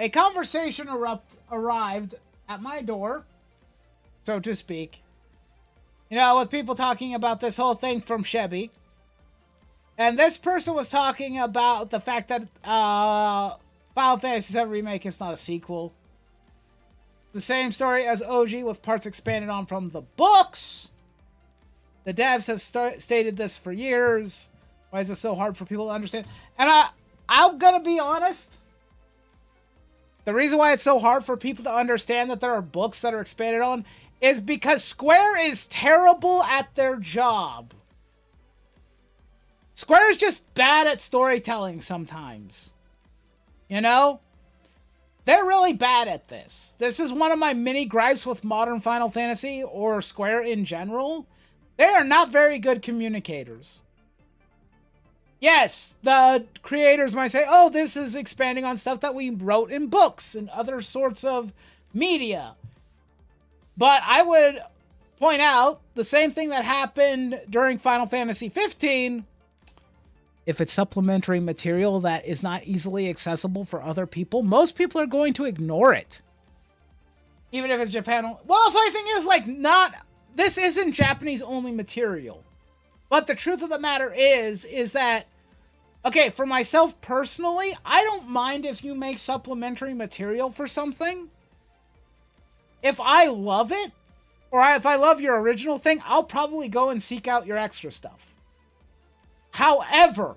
a conversation arrived at my door, so to speak. You know, with people talking about this whole thing from Chevy. And this person was talking about the fact that Final Fantasy VII Remake is not a sequel. The same story as OG with parts expanded on from the books. The devs have stated this for years. Why is it so hard for people to understand? And I'm going to be honest. The reason why it's so hard for people to understand that there are books that are expanded on is because Square is terrible at their job. Square is just bad at storytelling sometimes. You know? They're really bad at this. This is one of my many gripes with modern Final Fantasy or Square in general. They are not very good communicators. Yes, the creators might say, oh, this is expanding on stuff that we wrote in books and other sorts of media. But I would point out the same thing that happened during Final Fantasy 15. If it's supplementary material that is not easily accessible for other people, most people are going to ignore it. Even if it's Japan. Well, the funny thing is, this isn't Japanese only material. But the truth of the matter is that, okay, for myself personally, I don't mind if you make supplementary material for something. If I love it, or if I love your original thing, I'll probably go and seek out your extra stuff. However,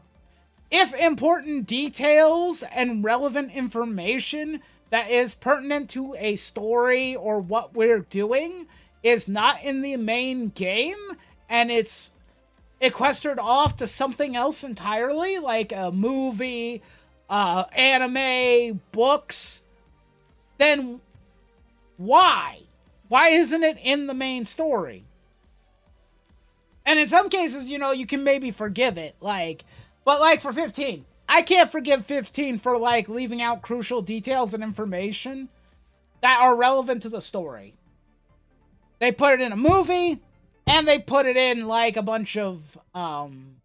if important details and relevant information that is pertinent to a story or what we're doing is not in the main game, and it's equestered off to something else entirely, like a movie, anime, books, then why? Why isn't it in the main story? And in some cases, you know, you can maybe forgive it, but for 15, I can't forgive 15 for, leaving out crucial details and information that are relevant to the story. They put it in a movie, and they put it in, a bunch of, in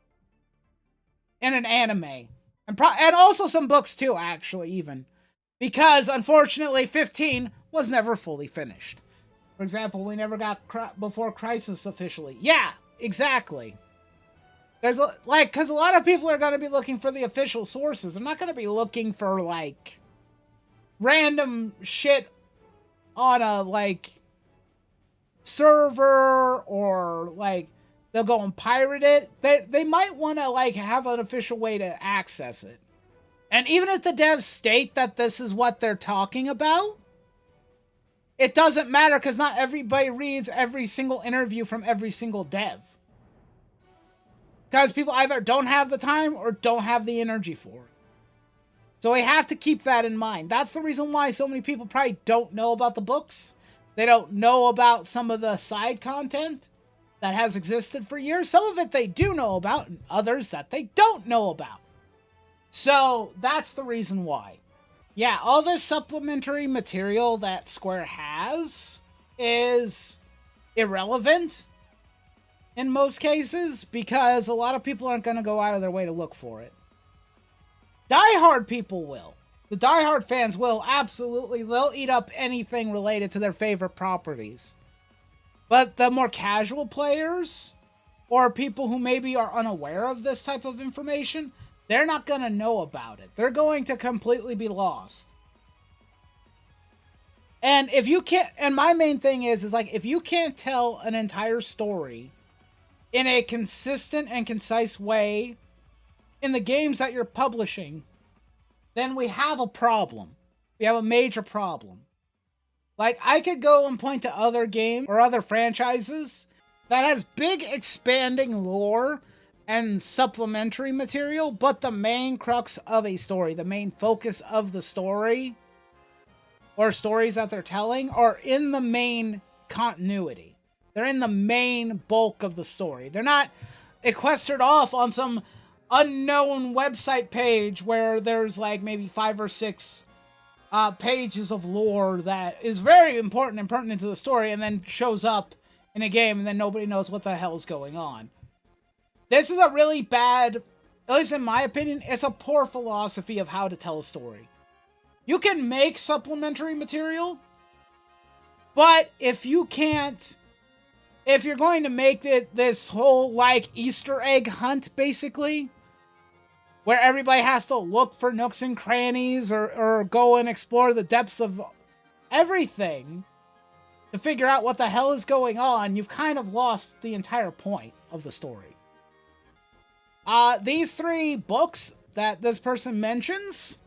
an anime. And also some books, too, actually, even. Because, unfortunately, 15 was never fully finished. For example, we never got Before Crisis officially. Yeah, exactly. There's, because a lot of people are going to be looking for the official sources. They're not going to be looking for, random shit on a, server, or, they'll go and pirate it. They might want to, have an official way to access it. And even if the devs state that this is what they're talking about, it doesn't matter, because not everybody reads every single interview from every single dev. Because people either don't have the time or don't have the energy for it. So we have to keep that in mind. That's the reason why so many people probably don't know about the books. They don't know about some of the side content that has existed for years. Some of it they do know about, and others that they don't know about. So that's the reason why. Yeah, all this supplementary material that Square has is irrelevant in most cases, because a lot of people aren't going to go out of their way to look for it. Diehard people will. The diehard fans will, absolutely. They'll eat up anything related to their favorite properties. But the more casual players, or people who maybe are unaware of this type of information, they're not going to know about it. They're going to completely be lost. And if you can't, and my main thing is if you can't tell an entire story in a consistent and concise way in the games that you're publishing, then we have a problem. We have a major problem. I could go and point to other games or other franchises that has big expanding lore and supplementary material, but the main crux of a story, the main focus of the story, or stories that they're telling, are in the main continuity. They're in the main bulk of the story. They're not equestered off on some unknown website page where there's maybe 5 or 6 pages of lore that is very important and pertinent to the story, and then shows up in a game, and then nobody knows what the hell is going on. This is a really bad, at least in my opinion, it's a poor philosophy of how to tell a story. You can make supplementary material, but if you can't, if you're going to make it this whole like Easter egg hunt, basically, where everybody has to look for nooks and crannies or go and explore the depths of everything to figure out what the hell is going on, you've kind of lost the entire point of the story. These 3 books that this person mentions,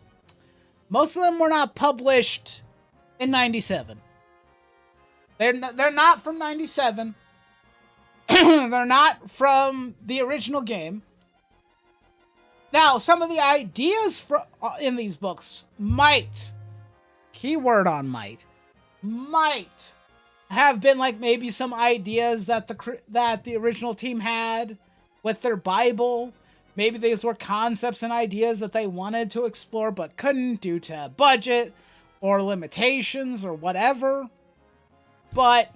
most of them were not published in 97. They're not from 97. They're not from the original game. Now, some of the ideas in these books might, keyword on might have been like maybe some ideas that the original team had with their Bible. Maybe these were concepts and ideas that they wanted to explore but couldn't due to budget or limitations or whatever. But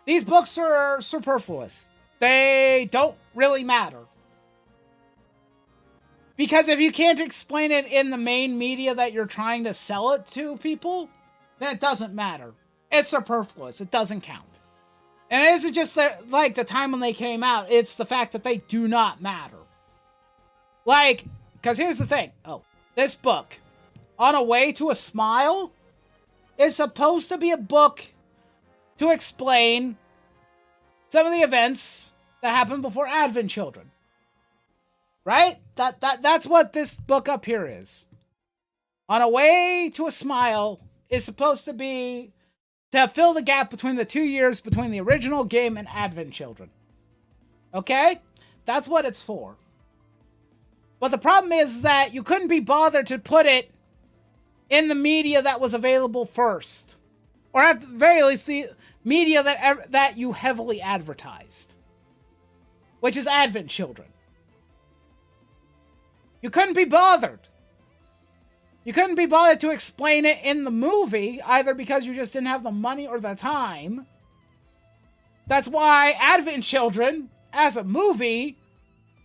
these books are superfluous. They don't really matter. Because if you can't explain it in the main media that you're trying to sell it to people, then it doesn't matter. It's superfluous. It doesn't count. And it isn't just that, like, the time when they came out. It's the fact that they do not matter. Like, because here's the thing. Oh, this book, On a Way to a Smile, is supposed to be a book to explain some of the events that happened before Advent Children. Right? That's what this book up here is. On a Way to a Smile is supposed to be to fill the gap between the 2 years between the original game and Advent Children. Okay? That's what it's for. But the problem is that you couldn't be bothered to put it in the media that was available first. Or at the very least, the media that you heavily advertised. Which is Advent Children. You couldn't be bothered. You couldn't be bothered to explain it in the movie, either because you just didn't have the money or the time. That's why Advent Children, as a movie,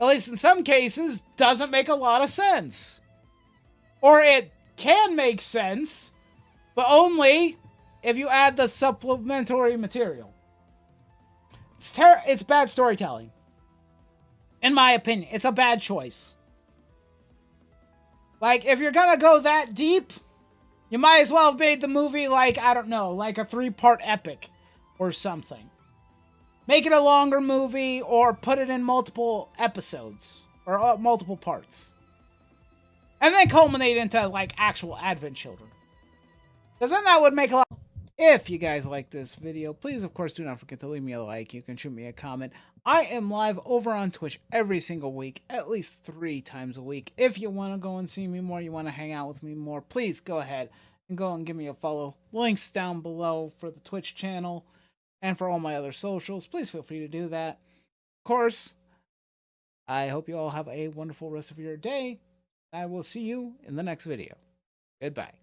at least in some cases, doesn't make a lot of sense. Or it can make sense, but only if you add the supplementary material. It's bad storytelling. In my opinion, it's a bad choice. Like, if you're gonna go that deep, you might as well have made the movie, like, I don't know, like a 3-part epic or something. Make it a longer movie or put it in multiple episodes or multiple parts. And then culminate into, like, actual Advent Children. Because then that would make a lot. If you guys like this video, please, of course, do not forget to leave me a like. You can shoot me a comment. I am live over on Twitch every single week, at least 3 times a week. If you want to go and see me more, you want to hang out with me more, please go ahead and go and give me a follow. Links down below for the Twitch channel and for all my other socials. Please feel free to do that. Of course, I hope you all have a wonderful rest of your day. I will see you in the next video. Goodbye.